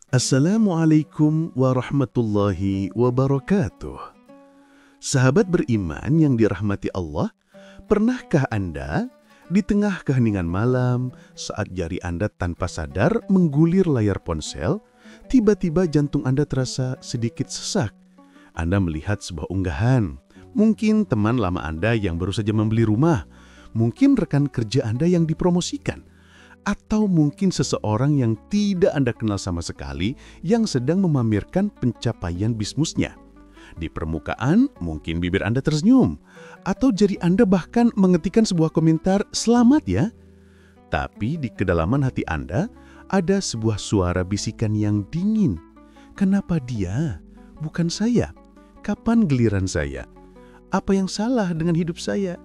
Assalamualaikum warahmatullahi wabarakatuh. Sahabat beriman yang dirahmati Allah, pernahkah Anda di tengah keheningan malam saat jari Anda tanpa sadar menggulir layar ponsel, tiba-tiba jantung Anda terasa sedikit sesak? Anda melihat sebuah unggahan, mungkin teman lama Anda yang baru saja membeli rumah, mungkin rekan kerja Anda yang dipromosikan, atau mungkin seseorang yang tidak Anda kenal sama sekali yang sedang memamerkan pencapaian bisnisnya. Di permukaan, mungkin bibir Anda tersenyum, atau jari Anda bahkan mengetikkan sebuah komentar, "Selamat ya." Tapi di kedalaman hati Anda, ada sebuah suara bisikan yang dingin. Kenapa dia? Bukan saya. Kapan giliran saya? Apa yang salah dengan hidup saya?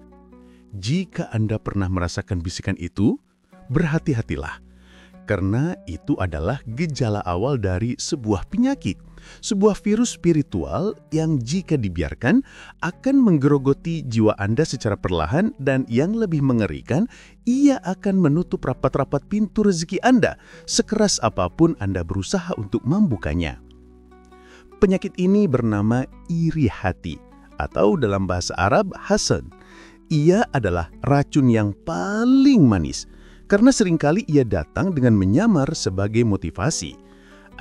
Jika Anda pernah merasakan bisikan itu, berhati-hatilah, karena itu adalah gejala awal dari sebuah penyakit, sebuah virus spiritual yang jika dibiarkan akan menggerogoti jiwa Anda secara perlahan, dan yang lebih mengerikan, ia akan menutup rapat-rapat pintu rezeki Anda, sekeras apapun Anda berusaha untuk membukanya. Penyakit ini bernama iri hati, atau dalam bahasa Arab, hasad. Ia adalah racun yang paling manis, karena seringkali ia datang dengan menyamar sebagai motivasi.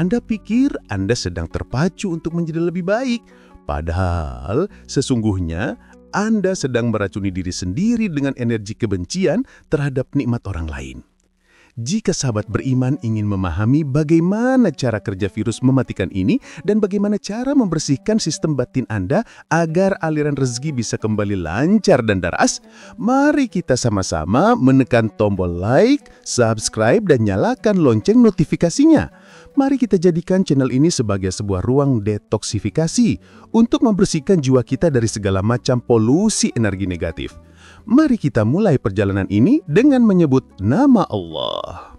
Anda pikir Anda sedang terpacu untuk menjadi lebih baik, padahal sesungguhnya Anda sedang meracuni diri sendiri dengan energi kebencian terhadap nikmat orang lain. Jika sahabat beriman ingin memahami bagaimana cara kerja virus mematikan ini dan bagaimana cara membersihkan sistem batin Anda agar aliran rezeki bisa kembali lancar dan deras, mari kita sama-sama menekan tombol like, subscribe, dan nyalakan lonceng notifikasinya. Mari kita jadikan channel ini sebagai sebuah ruang detoksifikasi untuk membersihkan jiwa kita dari segala macam polusi energi negatif. Mari kita mulai perjalanan ini dengan menyebut nama Allah.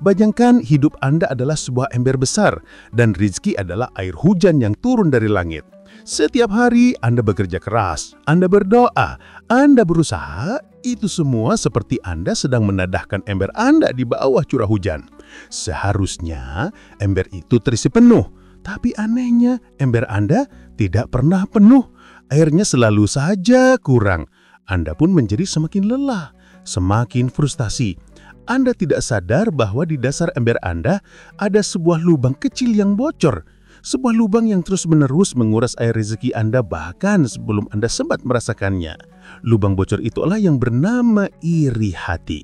Bayangkan hidup Anda adalah sebuah ember besar dan rezeki adalah air hujan yang turun dari langit. Setiap hari Anda bekerja keras, Anda berdoa, Anda berusaha, itu semua seperti Anda sedang menadahkan ember Anda di bawah curah hujan. Seharusnya ember itu terisi penuh, tapi anehnya ember Anda tidak pernah penuh. Airnya selalu saja kurang. Anda pun menjadi semakin lelah, semakin frustasi. Anda tidak sadar bahwa di dasar ember Anda ada sebuah lubang kecil yang bocor. Sebuah lubang yang terus-menerus menguras air rezeki Anda bahkan sebelum Anda sempat merasakannya. Lubang bocor itulah yang bernama iri hati.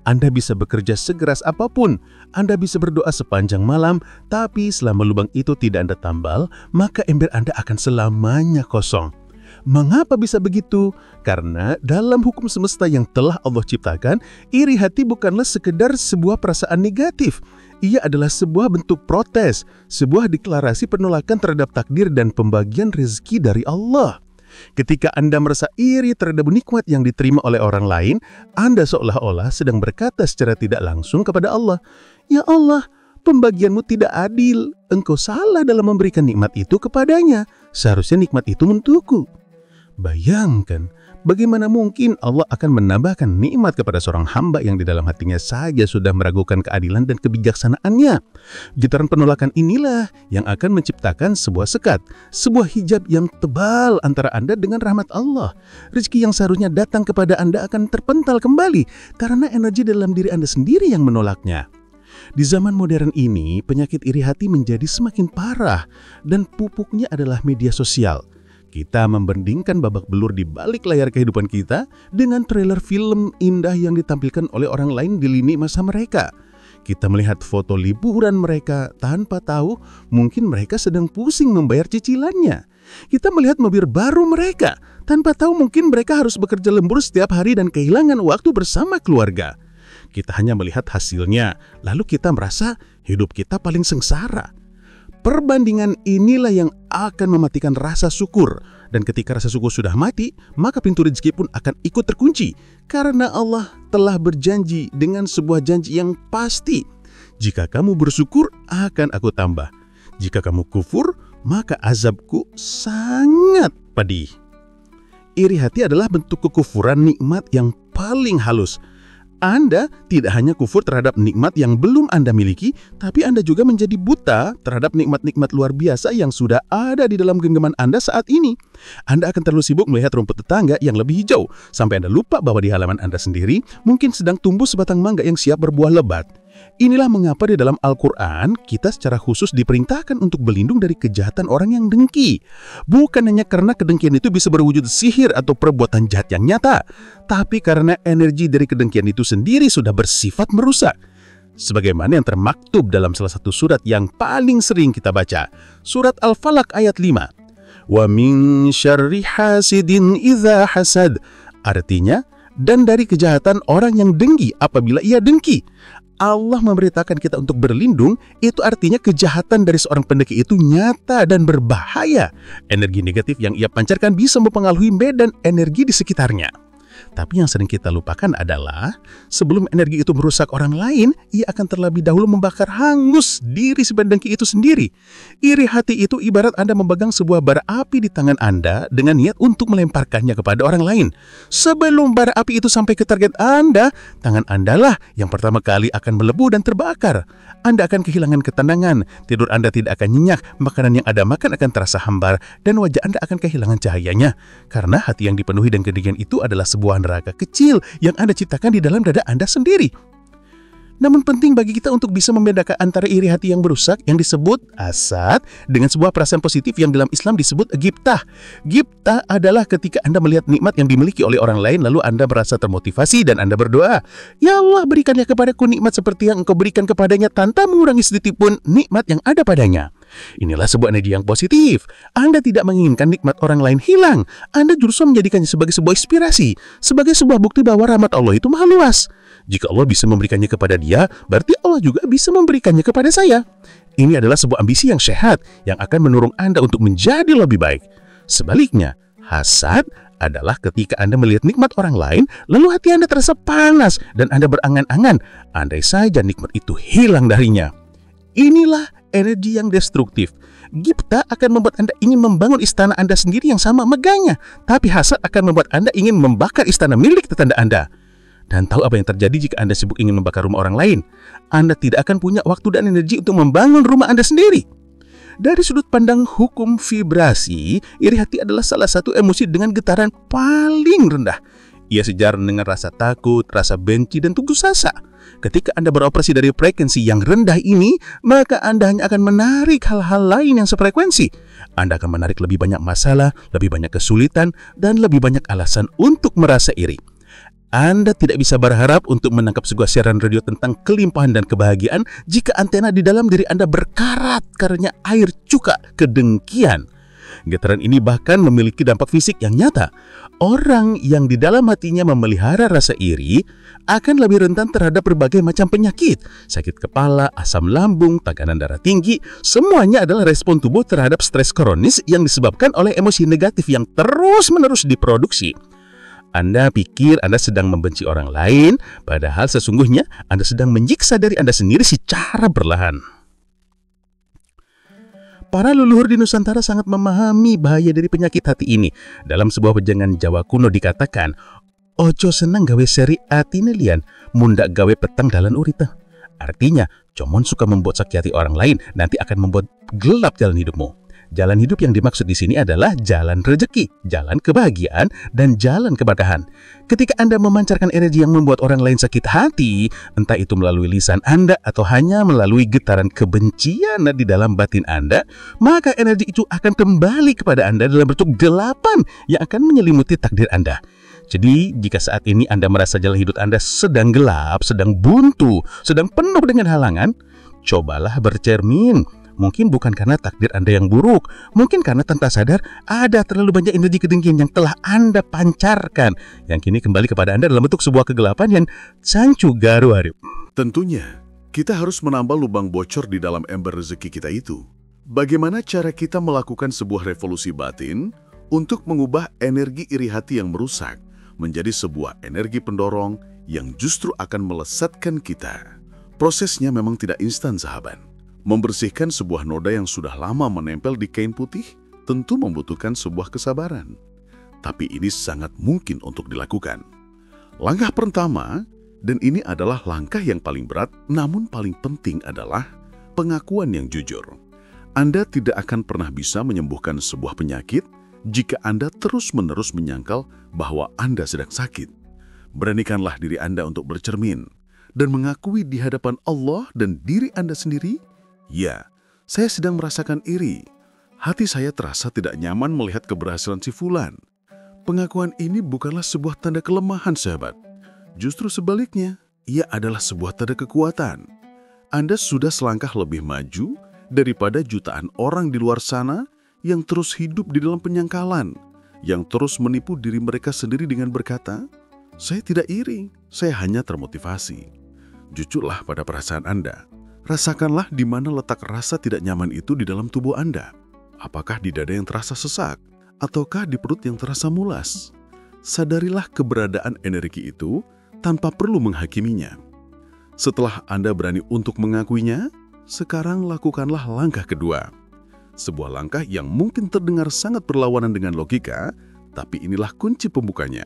Anda bisa bekerja sekeras apapun, Anda bisa berdoa sepanjang malam, tapi selama lubang itu tidak Anda tambal, maka ember Anda akan selamanya kosong. Mengapa bisa begitu? Karena dalam hukum semesta yang telah Allah ciptakan, iri hati bukanlah sekedar sebuah perasaan negatif. Ia adalah sebuah bentuk protes, sebuah deklarasi penolakan terhadap takdir dan pembagian rezeki dari Allah. Ketika Anda merasa iri terhadap nikmat yang diterima oleh orang lain, Anda seolah-olah sedang berkata secara tidak langsung kepada Allah, "Ya Allah, pembagianmu tidak adil. Engkau salah dalam memberikan nikmat itu kepadanya. Seharusnya nikmat itu untukku." Bayangkan, bagaimana mungkin Allah akan menambahkan nikmat kepada seorang hamba yang di dalam hatinya saja sudah meragukan keadilan dan kebijaksanaannya. Getaran penolakan inilah yang akan menciptakan sebuah sekat, sebuah hijab yang tebal antara Anda dengan rahmat Allah. Rezeki yang seharusnya datang kepada Anda akan terpental kembali karena energi dalam diri Anda sendiri yang menolaknya. Di zaman modern ini, penyakit iri hati menjadi semakin parah dan pupuknya adalah media sosial. Kita membandingkan babak belur di balik layar kehidupan kita dengan trailer film indah yang ditampilkan oleh orang lain di lini masa mereka. Kita melihat foto liburan mereka tanpa tahu mungkin mereka sedang pusing membayar cicilannya. Kita melihat mobil baru mereka tanpa tahu mungkin mereka harus bekerja lembur setiap hari dan kehilangan waktu bersama keluarga. Kita hanya melihat hasilnya, lalu kita merasa hidup kita paling sengsara. Perbandingan inilah yang akan mematikan rasa syukur. Dan ketika rasa syukur sudah mati, maka pintu rezeki pun akan ikut terkunci. Karena Allah telah berjanji dengan sebuah janji yang pasti. Jika kamu bersyukur, akan aku tambah. Jika kamu kufur, maka azabku sangat pedih. Iri hati adalah bentuk kekufuran nikmat yang paling halus. Anda tidak hanya kufur terhadap nikmat yang belum Anda miliki, tapi Anda juga menjadi buta terhadap nikmat-nikmat luar biasa yang sudah ada di dalam genggaman Anda saat ini. Anda akan terlalu sibuk melihat rumput tetangga yang lebih hijau, sampai Anda lupa bahwa di halaman Anda sendiri mungkin sedang tumbuh sebatang mangga yang siap berbuah lebat. Inilah mengapa di dalam Al-Quran kita secara khusus diperintahkan untuk berlindung dari kejahatan orang yang dengki. Bukan hanya karena kedengkian itu bisa berwujud sihir atau perbuatan jahat yang nyata, tapi karena energi dari kedengkian itu sendiri sudah bersifat merusak. Sebagaimana yang termaktub dalam salah satu surat yang paling sering kita baca, surat Al-Falaq ayat 5. Wa min syarri hasidin idza hasad. Artinya, dan dari kejahatan orang yang dengki apabila ia dengki. Allah memberitakan kita untuk berlindung, itu artinya kejahatan dari seorang pendengki itu nyata dan berbahaya. Energi negatif yang ia pancarkan bisa mempengaruhi medan energi di sekitarnya. Tapi yang sering kita lupakan adalah, sebelum energi itu merusak orang lain, ia akan terlebih dahulu membakar hangus diri si pendengki itu sendiri. Iri hati itu ibarat Anda memegang sebuah bara api di tangan Anda dengan niat untuk melemparkannya kepada orang lain. Sebelum bara api itu sampai ke target Anda, tangan Anda lah yang pertama kali akan melepuh dan terbakar. Anda akan kehilangan ketenangan, tidur Anda tidak akan nyenyak, makanan yang Anda makan akan terasa hambar, dan wajah Anda akan kehilangan cahayanya. Karena hati yang dipenuhi dengan kedengkian itu adalah sebuah neraka kecil yang Anda ciptakan di dalam dada Anda sendiri. Namun penting bagi kita untuk bisa membedakan antara iri hati yang merusak yang disebut asad dengan sebuah perasaan positif yang dalam Islam disebut gibtah. Gibtah adalah ketika Anda melihat nikmat yang dimiliki oleh orang lain lalu Anda merasa termotivasi dan Anda berdoa, "Ya Allah, berikannya kepadaku nikmat seperti yang Engkau berikan kepadanya tanpa mengurangi sedikit pun nikmat yang ada padanya." Inilah sebuah energi yang positif. Anda tidak menginginkan nikmat orang lain hilang. Anda justru menjadikannya sebagai sebuah inspirasi, sebagai sebuah bukti bahwa rahmat Allah itu maha luas. Jika Allah bisa memberikannya kepada dia, berarti Allah juga bisa memberikannya kepada saya. Ini adalah sebuah ambisi yang sehat, yang akan mendorong Anda untuk menjadi lebih baik. Sebaliknya, hasad adalah ketika Anda melihat nikmat orang lain, lalu hati Anda terasa panas, dan Anda berangan-angan, andai saja nikmat itu hilang darinya. Inilah energi yang destruktif. Gibtah akan membuat Anda ingin membangun istana Anda sendiri yang sama megahnya, tapi hasad akan membuat Anda ingin membakar istana milik tetangga Anda. Dan tahu apa yang terjadi jika Anda sibuk ingin membakar rumah orang lain? Anda tidak akan punya waktu dan energi untuk membangun rumah Anda sendiri. Dari sudut pandang hukum vibrasi, iri hati adalah salah satu emosi dengan getaran paling rendah. Ia sejalan dengan rasa takut, rasa benci, dan putus asa. Ketika Anda beroperasi dari frekuensi yang rendah ini, maka Anda hanya akan menarik hal-hal lain yang sefrekuensi. Anda akan menarik lebih banyak masalah, lebih banyak kesulitan, dan lebih banyak alasan untuk merasa iri. Anda tidak bisa berharap untuk menangkap sebuah siaran radio tentang kelimpahan dan kebahagiaan jika antena di dalam diri Anda berkarat karena air cuka kedengkian. Getaran ini bahkan memiliki dampak fisik yang nyata. Orang yang di dalam hatinya memelihara rasa iri akan lebih rentan terhadap berbagai macam penyakit. Sakit kepala, asam lambung, tekanan darah tinggi, semuanya adalah respon tubuh terhadap stres kronis yang disebabkan oleh emosi negatif yang terus-menerus diproduksi. Anda pikir Anda sedang membenci orang lain, padahal sesungguhnya Anda sedang menyiksa diri Anda sendiri secara perlahan. Para leluhur di Nusantara sangat memahami bahaya dari penyakit hati ini. Dalam sebuah wejangan Jawa kuno dikatakan, "Ojo seneng gawe seri atine lian, mundak gawe petang dalan urita." Artinya, comon suka membuat sakit hati orang lain, nanti akan membuat gelap jalan hidupmu. Jalan hidup yang dimaksud di sini adalah jalan rezeki, jalan kebahagiaan, dan jalan keberkahan. Ketika Anda memancarkan energi yang membuat orang lain sakit hati, entah itu melalui lisan Anda atau hanya melalui getaran kebencian di dalam batin Anda, maka energi itu akan kembali kepada Anda dalam bentuk gelapan yang akan menyelimuti takdir Anda. Jadi, jika saat ini Anda merasa jalan hidup Anda sedang gelap, sedang buntu, sedang penuh dengan halangan, cobalah bercermin. Mungkin bukan karena takdir Anda yang buruk, mungkin karena tanpa sadar ada terlalu banyak energi kedengkian yang telah Anda pancarkan, yang kini kembali kepada Anda dalam bentuk sebuah kegelapan yang sancu garu harip. Tentunya, kita harus menambal lubang bocor di dalam ember rezeki kita itu. Bagaimana cara kita melakukan sebuah revolusi batin untuk mengubah energi iri hati yang merusak menjadi sebuah energi pendorong yang justru akan melesatkan kita? Prosesnya memang tidak instan, sahabat. Membersihkan sebuah noda yang sudah lama menempel di kain putih tentu membutuhkan sebuah kesabaran. Tapi ini sangat mungkin untuk dilakukan. Langkah pertama, Dan ini adalah langkah yang paling berat, namun paling penting adalah pengakuan yang jujur. Anda tidak akan pernah bisa menyembuhkan sebuah penyakit jika Anda terus-menerus menyangkal bahwa Anda sedang sakit. Beranikanlah diri Anda untuk bercermin dan mengakui di hadapan Allah dan diri Anda sendiri, ya, saya sedang merasakan iri. Hati saya terasa tidak nyaman melihat keberhasilan si fulan. Pengakuan ini bukanlah sebuah tanda kelemahan, sahabat. Justru sebaliknya, ia adalah sebuah tanda kekuatan. Anda sudah selangkah lebih maju daripada jutaan orang di luar sana yang terus hidup di dalam penyangkalan, yang terus menipu diri mereka sendiri dengan berkata, "Saya tidak iri, saya hanya termotivasi." Jujurlah pada perasaan Anda. Rasakanlah di mana letak rasa tidak nyaman itu di dalam tubuh Anda. Apakah di dada yang terasa sesak, ataukah di perut yang terasa mulas? Sadarilah keberadaan energi itu tanpa perlu menghakiminya. Setelah Anda berani untuk mengakuinya, sekarang lakukanlah langkah kedua. Sebuah langkah yang mungkin terdengar sangat berlawanan dengan logika, tapi inilah kunci pembukanya,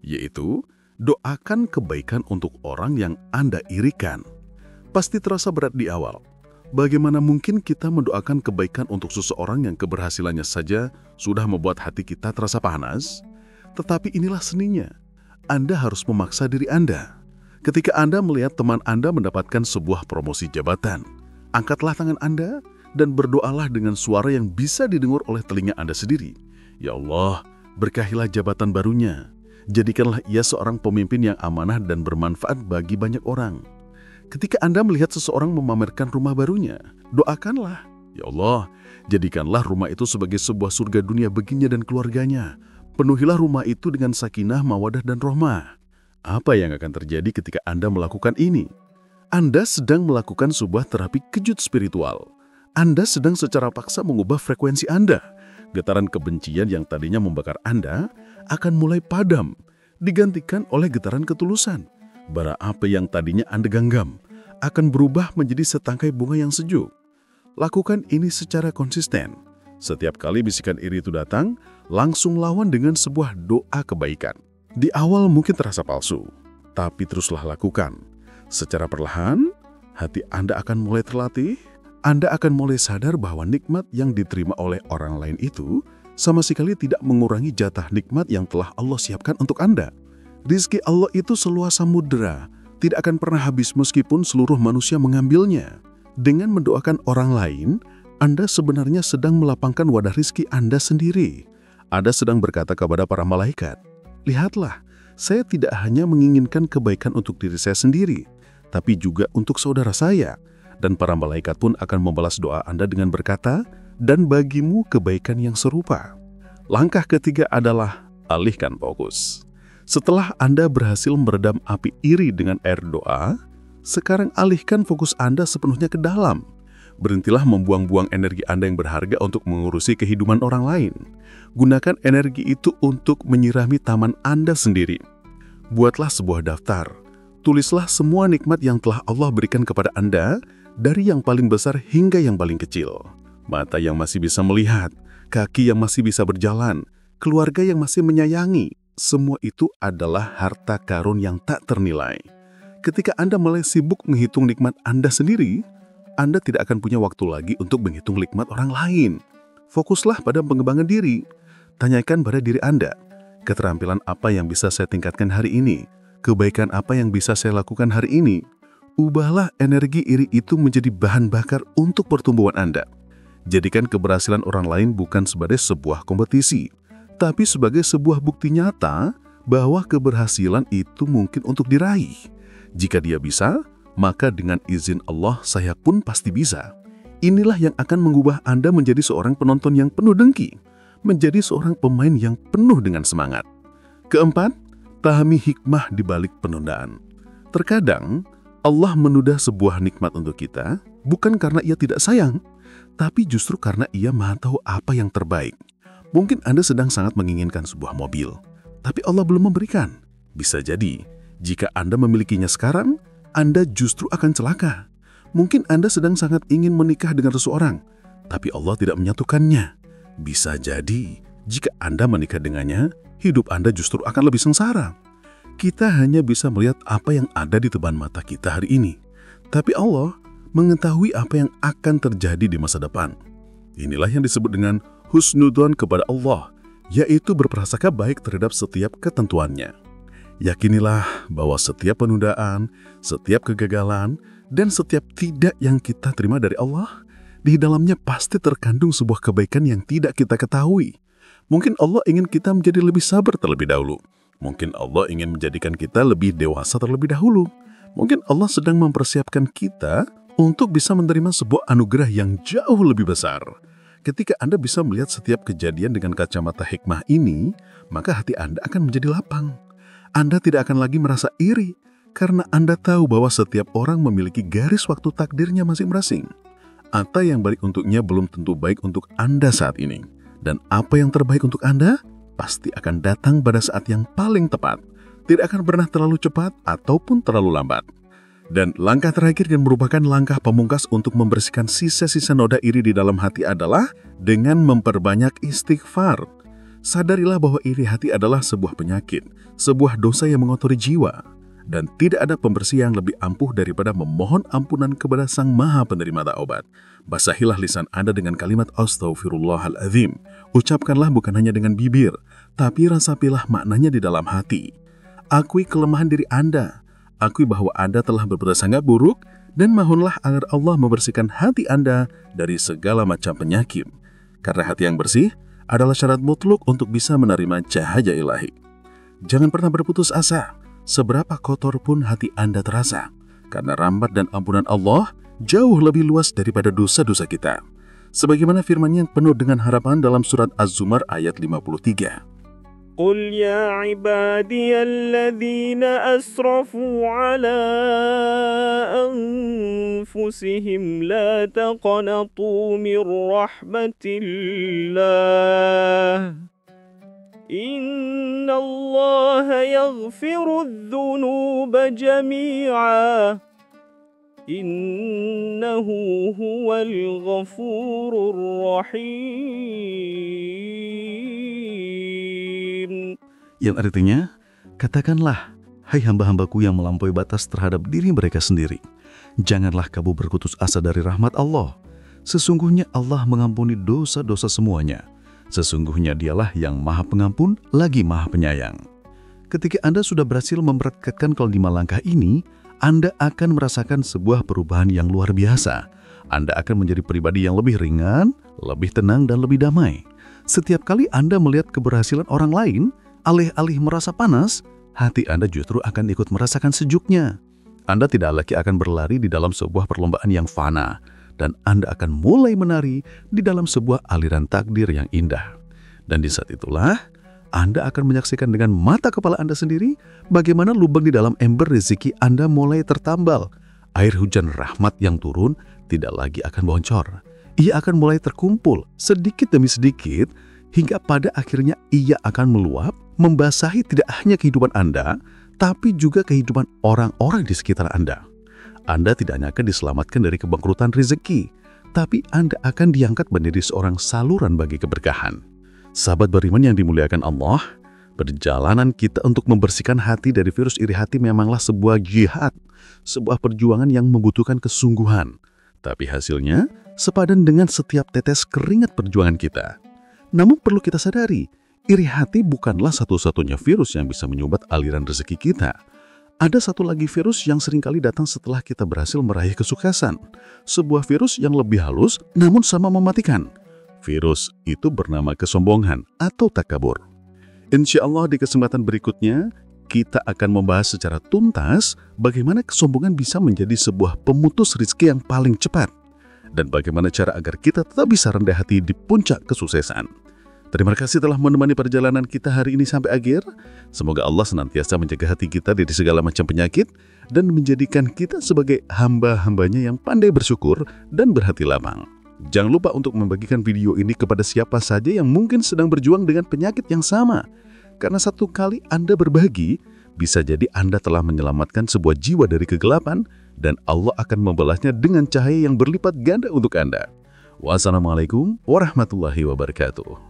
yaitu doakan kebaikan untuk orang yang Anda irikan. Pasti terasa berat di awal. Bagaimana mungkin kita mendoakan kebaikan untuk seseorang yang keberhasilannya saja sudah membuat hati kita terasa panas? Tetapi inilah seninya. Anda harus memaksa diri Anda. Ketika Anda melihat teman Anda mendapatkan sebuah promosi jabatan, angkatlah tangan Anda dan berdoalah dengan suara yang bisa didengar oleh telinga Anda sendiri. Ya Allah, berkahilah jabatan barunya. Jadikanlah ia seorang pemimpin yang amanah dan bermanfaat bagi banyak orang. Ketika Anda melihat seseorang memamerkan rumah barunya, doakanlah, ya Allah, jadikanlah rumah itu sebagai sebuah surga dunia baginya dan keluarganya. Penuhilah rumah itu dengan sakinah, mawadah, dan rahmah. Apa yang akan terjadi ketika Anda melakukan ini? Anda sedang melakukan sebuah terapi kejut spiritual. Anda sedang secara paksa mengubah frekuensi Anda. Getaran kebencian yang tadinya membakar Anda akan mulai padam, digantikan oleh getaran ketulusan. Bara api yang tadinya Anda genggam akan berubah menjadi setangkai bunga yang sejuk. Lakukan ini secara konsisten. Setiap kali bisikan iri itu datang, langsung lawan dengan sebuah doa kebaikan. Di awal mungkin terasa palsu, tapi teruslah lakukan. Secara perlahan, hati Anda akan mulai terlatih. Anda akan mulai sadar bahwa nikmat yang diterima oleh orang lain itu sama sekali tidak mengurangi jatah nikmat yang telah Allah siapkan untuk Anda. Rizki Allah itu seluas samudera, tidak akan pernah habis meskipun seluruh manusia mengambilnya. Dengan mendoakan orang lain, Anda sebenarnya sedang melapangkan wadah rizki Anda sendiri. Anda sedang berkata kepada para malaikat, "Lihatlah, saya tidak hanya menginginkan kebaikan untuk diri saya sendiri, tapi juga untuk saudara saya." Dan para malaikat pun akan membalas doa Anda dengan berkata, "Dan bagimu kebaikan yang serupa." Langkah ketiga adalah alihkan fokus. Setelah Anda berhasil meredam api iri dengan air doa, sekarang alihkan fokus Anda sepenuhnya ke dalam. Berhentilah membuang-buang energi Anda yang berharga untuk mengurusi kehidupan orang lain. Gunakan energi itu untuk menyirami taman Anda sendiri. Buatlah sebuah daftar. Tulislah semua nikmat yang telah Allah berikan kepada Anda, dari yang paling besar hingga yang paling kecil. Mata yang masih bisa melihat, kaki yang masih bisa berjalan, keluarga yang masih menyayangi. Semua itu adalah harta karun yang tak ternilai. Ketika Anda mulai sibuk menghitung nikmat Anda sendiri, Anda tidak akan punya waktu lagi untuk menghitung nikmat orang lain. Fokuslah pada pengembangan diri. Tanyakan pada diri Anda, keterampilan apa yang bisa saya tingkatkan hari ini? Kebaikan apa yang bisa saya lakukan hari ini? Ubahlah energi iri itu menjadi bahan bakar untuk pertumbuhan Anda. Jadikan keberhasilan orang lain bukan sebagai sebuah kompetisi, tapi sebagai sebuah bukti nyata bahwa keberhasilan itu mungkin untuk diraih. Jika dia bisa, maka dengan izin Allah saya pun pasti bisa. Inilah yang akan mengubah Anda menjadi seorang penonton yang penuh dengki, menjadi seorang pemain yang penuh dengan semangat. Keempat, pahami hikmah di balik penundaan. Terkadang, Allah menunda sebuah nikmat untuk kita bukan karena Ia tidak sayang, tapi justru karena Ia Maha tahu apa yang terbaik. Mungkin Anda sedang sangat menginginkan sebuah mobil, tapi Allah belum memberikan. Bisa jadi, jika Anda memilikinya sekarang, Anda justru akan celaka. Mungkin Anda sedang sangat ingin menikah dengan seseorang, tapi Allah tidak menyatukannya. Bisa jadi, jika Anda menikah dengannya, hidup Anda justru akan lebih sengsara. Kita hanya bisa melihat apa yang ada di depan mata kita hari ini. Tapi Allah mengetahui apa yang akan terjadi di masa depan. Inilah yang disebut dengan husnudzon kepada Allah, yaitu berprasangka baik terhadap setiap ketentuannya. Yakinilah bahwa setiap penundaan, setiap kegagalan, dan setiap tidak yang kita terima dari Allah, di dalamnya pasti terkandung sebuah kebaikan yang tidak kita ketahui. Mungkin Allah ingin kita menjadi lebih sabar terlebih dahulu. Mungkin Allah ingin menjadikan kita lebih dewasa terlebih dahulu. Mungkin Allah sedang mempersiapkan kita untuk bisa menerima sebuah anugerah yang jauh lebih besar. Ketika Anda bisa melihat setiap kejadian dengan kacamata hikmah ini, maka hati Anda akan menjadi lapang. Anda tidak akan lagi merasa iri, karena Anda tahu bahwa setiap orang memiliki garis waktu takdirnya masing-masing. Apa yang baik untuknya belum tentu baik untuk Anda saat ini. Dan apa yang terbaik untuk Anda pasti akan datang pada saat yang paling tepat. Tidak akan pernah terlalu cepat ataupun terlalu lambat. Dan langkah terakhir yang merupakan langkah pamungkas untuk membersihkan sisa-sisa noda iri di dalam hati adalah dengan memperbanyak istighfar. Sadarilah bahwa iri hati adalah sebuah penyakit, sebuah dosa yang mengotori jiwa. Dan tidak ada pembersih yang lebih ampuh daripada memohon ampunan kepada Sang Maha Penerima Taubat. Basahilah lisan Anda dengan kalimat Astaghfirullahaladzim. Ucapkanlah bukan hanya dengan bibir, tapi rasapilah maknanya di dalam hati. Akui kelemahan diri Anda. Akui bahwa Anda telah berprasangka buruk, dan mohonlah agar Allah membersihkan hati Anda dari segala macam penyakit. Karena hati yang bersih adalah syarat mutlak untuk bisa menerima cahaya ilahi. Jangan pernah berputus asa. Seberapa kotor pun hati Anda terasa, karena rahmat dan ampunan Allah jauh lebih luas daripada dosa-dosa kita. Sebagaimana firman-Nya yang penuh dengan harapan dalam surat Az-Zumar ayat 53. Qul ya ibadiyalladzina asrafu ala anfusihim la taqnatu min rahmatillah. Inna Allah yaghfiru dhunuba jami'a. Innahu huwal ghafurur rahim. Yang artinya, katakanlah, hai hamba-hambaku yang melampaui batas terhadap diri mereka sendiri. Janganlah kamu berputus asa dari rahmat Allah. Sesungguhnya Allah mengampuni dosa-dosa semuanya. Sesungguhnya Dialah yang Maha Pengampun lagi Maha Penyayang. Ketika Anda sudah berhasil mempraktikkan kelima langkah ini, Anda akan merasakan sebuah perubahan yang luar biasa. Anda akan menjadi pribadi yang lebih ringan, lebih tenang, dan lebih damai. Setiap kali Anda melihat keberhasilan orang lain, alih-alih merasa panas, hati Anda justru akan ikut merasakan sejuknya. Anda tidak lagi akan berlari di dalam sebuah perlombaan yang fana, dan Anda akan mulai menari di dalam sebuah aliran takdir yang indah. Dan di saat itulah, Anda akan menyaksikan dengan mata kepala Anda sendiri bagaimana lubang di dalam ember rezeki Anda mulai tertambal. Air hujan rahmat yang turun tidak lagi akan boncor. Ia akan mulai terkumpul sedikit demi sedikit hingga pada akhirnya ia akan meluap, membasahi tidak hanya kehidupan Anda, tapi juga kehidupan orang-orang di sekitar Anda. Anda tidak hanya akan diselamatkan dari kebangkrutan rezeki, tapi Anda akan diangkat menjadi seorang saluran bagi keberkahan. Sahabat beriman yang dimuliakan Allah, perjalanan kita untuk membersihkan hati dari virus iri hati memanglah sebuah jihad, sebuah perjuangan yang membutuhkan kesungguhan. Tapi hasilnya sepadan dengan setiap tetes keringat perjuangan kita. Namun perlu kita sadari, iri hati bukanlah satu-satunya virus yang bisa menyumbat aliran rezeki kita. Ada satu lagi virus yang seringkali datang setelah kita berhasil meraih kesuksesan. Sebuah virus yang lebih halus namun sama mematikan. Virus itu bernama kesombongan atau takabur. Insya Allah di kesempatan berikutnya, kita akan membahas secara tuntas bagaimana kesombongan bisa menjadi sebuah pemutus rezeki yang paling cepat. Dan bagaimana cara agar kita tetap bisa rendah hati di puncak kesuksesan. Terima kasih telah menemani perjalanan kita hari ini sampai akhir. Semoga Allah senantiasa menjaga hati kita dari segala macam penyakit dan menjadikan kita sebagai hamba-hambanya yang pandai bersyukur dan berhati lapang. Jangan lupa untuk membagikan video ini kepada siapa saja yang mungkin sedang berjuang dengan penyakit yang sama. Karena satu kali Anda berbagi, bisa jadi Anda telah menyelamatkan sebuah jiwa dari kegelapan dan Allah akan membalasnya dengan cahaya yang berlipat ganda untuk Anda. Wassalamualaikum warahmatullahi wabarakatuh.